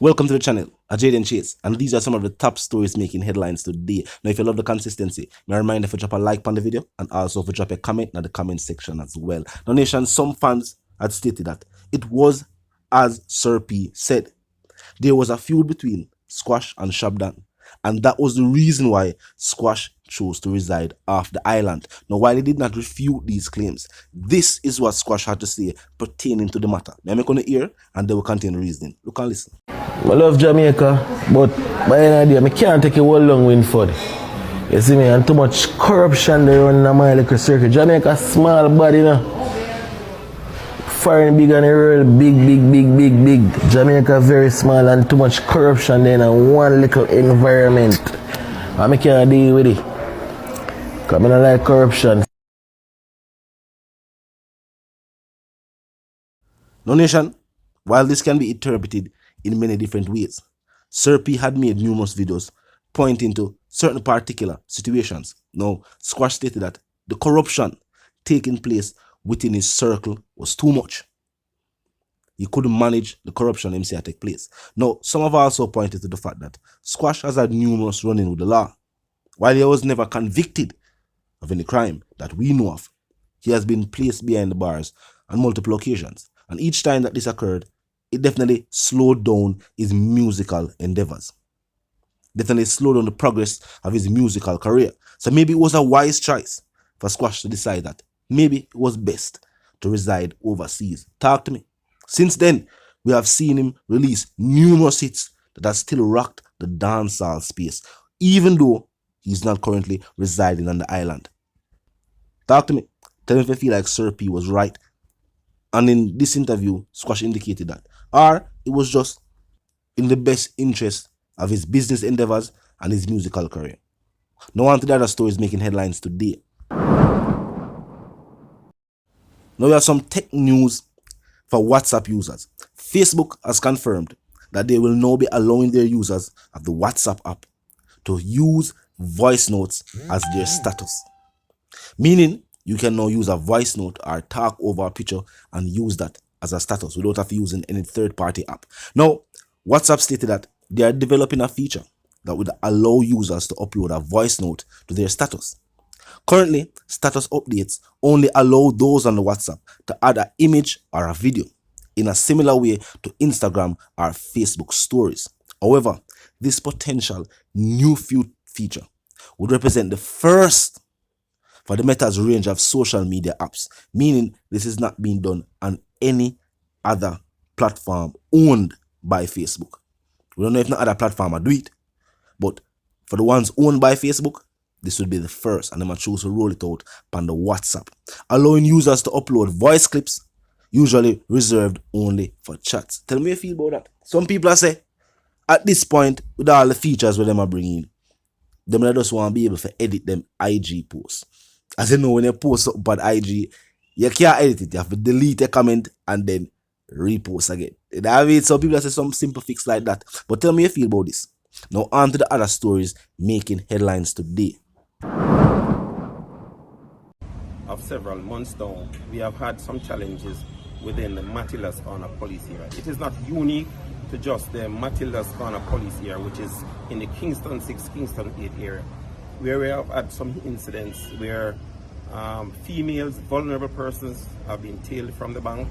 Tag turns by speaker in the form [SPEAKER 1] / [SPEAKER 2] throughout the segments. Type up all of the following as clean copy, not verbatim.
[SPEAKER 1] Welcome to the channel, Exp0se, and these are some of the top stories making headlines today. Now, if you love the consistency, may I remind you to drop a like on the video and also to drop a comment in the comment section as well. Now, nation, some fans had stated that it was as Sir P said. There was a feud between Squash and ShabDon, and that was the reason why Squash chose to reside off the island. Now, while he did not refute these claims, this is what Squash had to say pertaining to the matter. May I make on the ear and they will contain reasoning. Look and listen.
[SPEAKER 2] I love Jamaica, but by the end of the day, I can't take a whole long win for it. You see me, and too much corruption there on my little circuit. Jamaica small body, you know. Foreign big and the world big. Jamaica very small and too much corruption there in one little environment. I can't deal with it. Because I don't like corruption.
[SPEAKER 1] No, nation, while this can be interpreted in many different ways, Sir P had made numerous videos pointing to certain particular situations. Now, Squash stated that the corruption taking place within his circle was too much. He couldn't manage the corruption himself take place. Now, some have also pointed to the fact that Squash has had numerous run-in with the law. While he was never convicted of any crime that we know of, he has been placed behind the bars on multiple occasions. And each time that this occurred, it definitely slowed down his musical endeavors. Definitely slowed down the progress of his musical career. So maybe it was a wise choice for Squash to decide that maybe it was best to reside overseas. Talk to me. Since then, we have seen him release numerous hits that have still rocked the dancehall space, even though he's not currently residing on the island. Talk to me. Tell me if you feel like Sir P was right. And in this interview, Squash indicated that, or it was just in the best interest of his business endeavors and his musical career. Now on to the other stories making headlines today. Now we have some tech news for WhatsApp users. Facebook has confirmed that they will now be allowing their users of the WhatsApp app to use voice notes as their status. Meaning, you can now use a voice note or talk over a picture and use that as a status without have to using any third-party app. Now, WhatsApp stated that they are developing a feature that would allow users to upload a voice note to their status. Currently, status updates only allow those on the WhatsApp to add an image or a video in a similar way to Instagram or Facebook stories. However, this potential new feature would represent the first for the Meta's range of social media apps, meaning this is not being done on any other platform owned by Facebook. We don't know if no other platform will do it, but for the ones owned by Facebook, this would be the first, and they might choose to roll it out on the WhatsApp, allowing users to upload voice clips, usually reserved only for chats. Tell me how you feel about that. Some people are say, at this point, with all the features where them are bringing, them just want to be able to edit them IG posts. As you know, when you post something on IG, you can't edit it. You have to delete a comment and then repost again. I mean, some people say some simple fix like that. But tell me how you feel about this. Now on to the other stories making headlines today.
[SPEAKER 3] Of several months now, we have had some challenges within the Matilda's Corner police area. It is not unique to just the Matilda's Corner police area, which is in the Kingston 6, Kingston 8 area, where we have had some incidents where females, vulnerable persons have been tailed from the bank,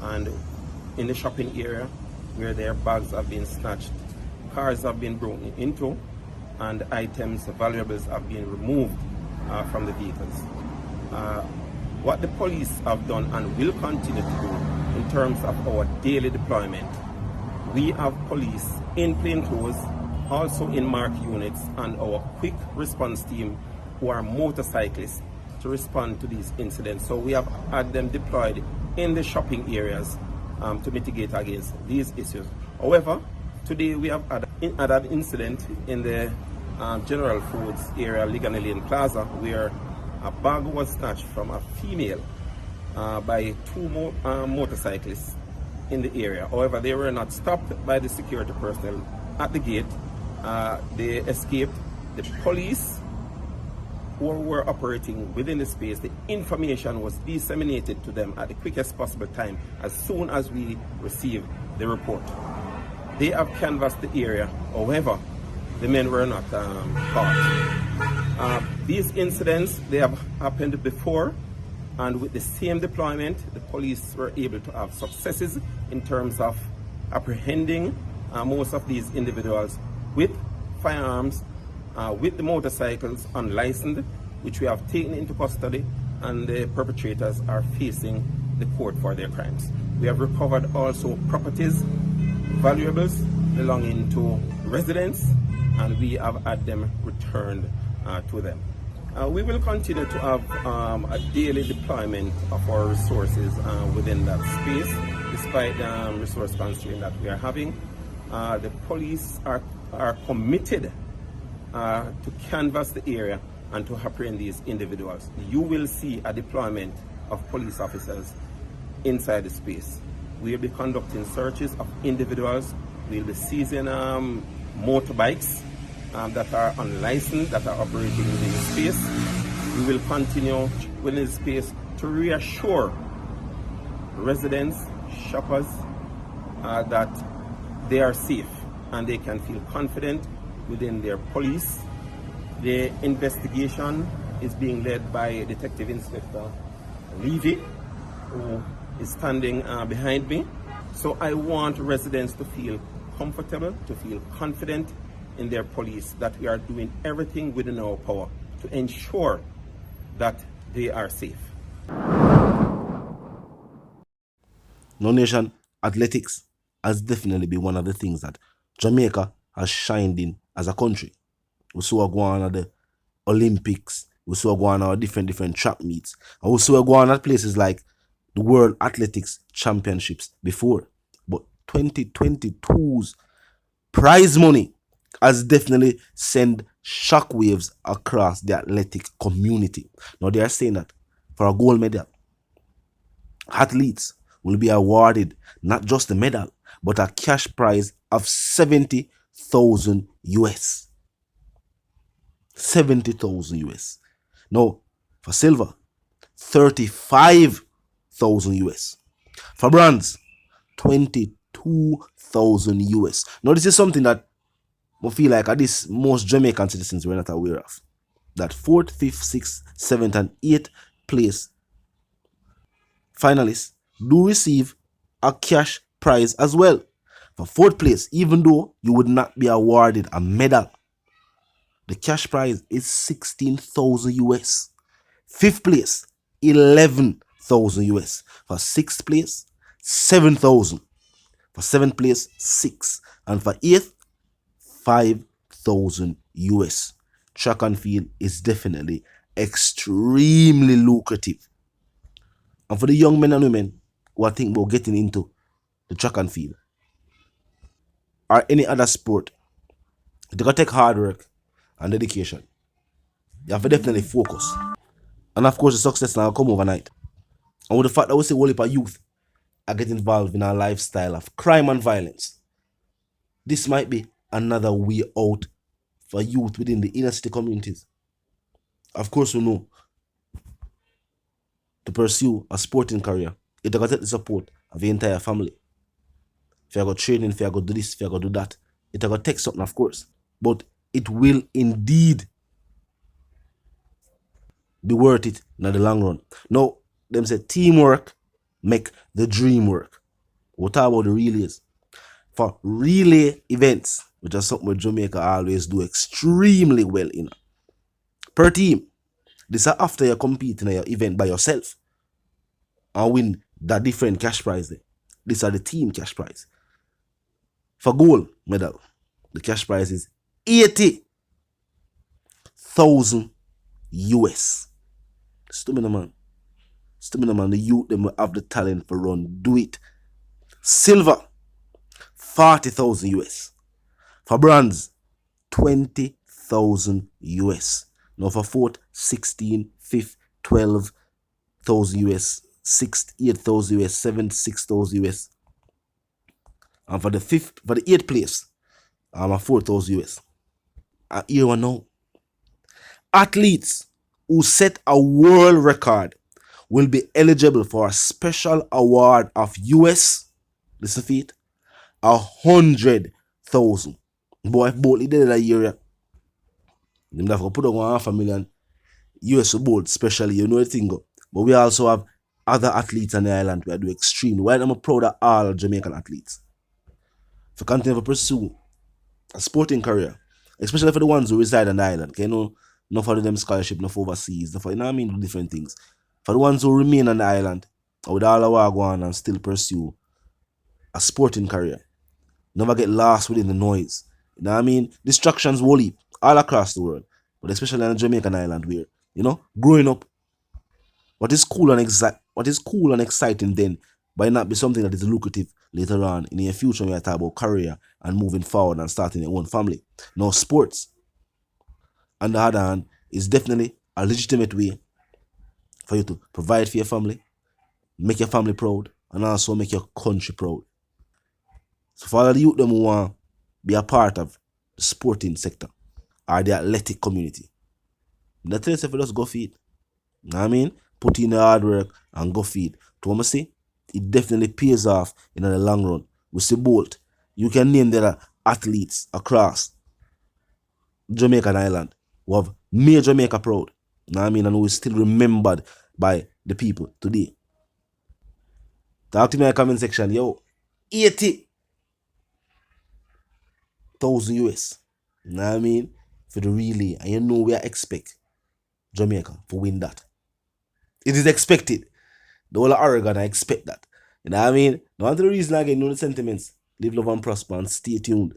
[SPEAKER 3] and in the shopping area where their bags have been snatched, cars have been broken into, and items, valuables have been removed from the vehicles. What the police have done and will continue to do in terms of our daily deployment, we have police in plain clothes, also in marked units, and our quick response team who are motorcyclists to respond to these incidents. So we have had them deployed in the shopping areas to mitigate against these issues. However, today we have had an incident in the General Foods area, Ligani Lane Plaza, where a bag was snatched from a female by two motorcyclists in the area. However, they were not stopped by the security personnel at the gate. They escaped. The police who were operating within the space, the information was disseminated to them at the quickest possible time as soon as we received the report. They have canvassed the area. However, the men were not caught. These incidents, they have happened before, and with the same deployment, the police were able to have successes in terms of apprehending most of these individuals with firearms, with the motorcycles unlicensed, which we have taken into custody, and the perpetrators are facing the court for their crimes. We have recovered also properties, valuables belonging to residents, and we have had them returned to them. We will continue to have a daily deployment of our resources within that space, despite the resource constraint that we are having. The police are committed to canvass the area and to apprehend these individuals. You will see a deployment of police officers inside the space. We will be conducting searches of individuals. We will be seizing motorbikes that are unlicensed, that are operating within the space. We will continue within the space to reassure residents, shoppers, that they are safe and they can feel confident within their police. The investigation is being led by Detective Inspector Levy, who is standing behind me. So I want residents to feel comfortable, to feel confident in their police, that we are doing everything within our power to ensure that they are safe.
[SPEAKER 1] No Nation, athletics has definitely been one of the things that Jamaica has shined in as a country. We saw go on at the Olympics, we saw go on at different track meets, and we saw go on at places like the World Athletics Championships before. But 2022's prize money has definitely sent shockwaves across the athletic community. Now they are saying that for a gold medal, athletes will be awarded not just a medal, but a cash prize of 70,000 US. 70,000 US. Now, for silver, 35,000 US. For bronze, 22,000 US. Now, this is something that I feel like at this most Jamaican citizens were not aware of. That 4th, 5th, 6th, 7th, and 8th place finalists do receive a cash prize as well. For 4th place, even though you would not be awarded a medal, the cash prize is 16,000 US. 5th place, 11,000 US. For 6th place, 7,000. For 7th place, 6. And for 8th, 5,000 US. Track and field is definitely extremely lucrative. And for the young men and women who are thinking about getting into the track and field or any other sport, they gotta take hard work and dedication. You have to definitely focus. And of course, the success now come overnight. And with the fact that we see all of youth are getting involved in a lifestyle of crime and violence, this might be another way out for youth within the inner city communities. Of course, we know to pursue a sporting career, it will take the support of the entire family. If you go training, if you go do this, if you go do that, it will take something, of course. But it will indeed be worth it in the long run. Now, them say teamwork make the dream work. What about the relays? For relay events, which is something Jamaica always do extremely well in. Per team, this is after you compete in your event by yourself and win that different cash prize there. These are the team cash prize. For gold medal, the cash prize is 80,000 US. Stamina man. Stamina man, the youth them will have the talent for run. Do it. Silver, 40,000 US. For bronze, 20,000 US. Now for 4th, 16, 5th, 12,000 US, 6th, 8,000 US, 7th, 6,000 US. And for the 8th place, I'm a 4,000 US. And here we know. Athletes who set a world record will be eligible for a special award of US, listen to it, 100,000. Boy, if both did that year, them have to put on $500,000 US boat, especially, you know the thing. But we also have other athletes on the island who do extremely well. I'm proud of all Jamaican athletes. For continue to pursue a sporting career, especially for the ones who reside on the island. Okay, you know, not for them scholarship, not for overseas, not for, you know what I mean, different things. For the ones who remain on the island, with all the work going on and still pursue a sporting career. Never get lost within the noise. You know what I mean? Distractions will leap all across the world, but especially on the Jamaican island where, you know, growing up, what is cool and exciting then might not be something that is lucrative later on in the future when you talk about career and moving forward and starting your own family. Now, sports, on the other hand, is definitely a legitimate way for you to provide for your family, make your family proud, and also make your country proud. So for all the youth them who want to be a part of the sporting sector or the athletic community, I tell yourself, just go feed. You know what I mean? Put in the hard work and go feed. To what I say, it definitely pays off in the long run. We see Bolt. You can name there are athletes across Jamaican Island who have made Jamaica proud. You know what I mean? And who is still remembered by the people today. Talk to me in the comment section. Yo, 80,000 US. You know what I mean? For the relay. And you know we expect Jamaica to win that. It is expected. The whole of Oregon, I expect that. You know what I mean? Now, to the reason again, know the sentiments. Live, love, and prosper, and stay tuned.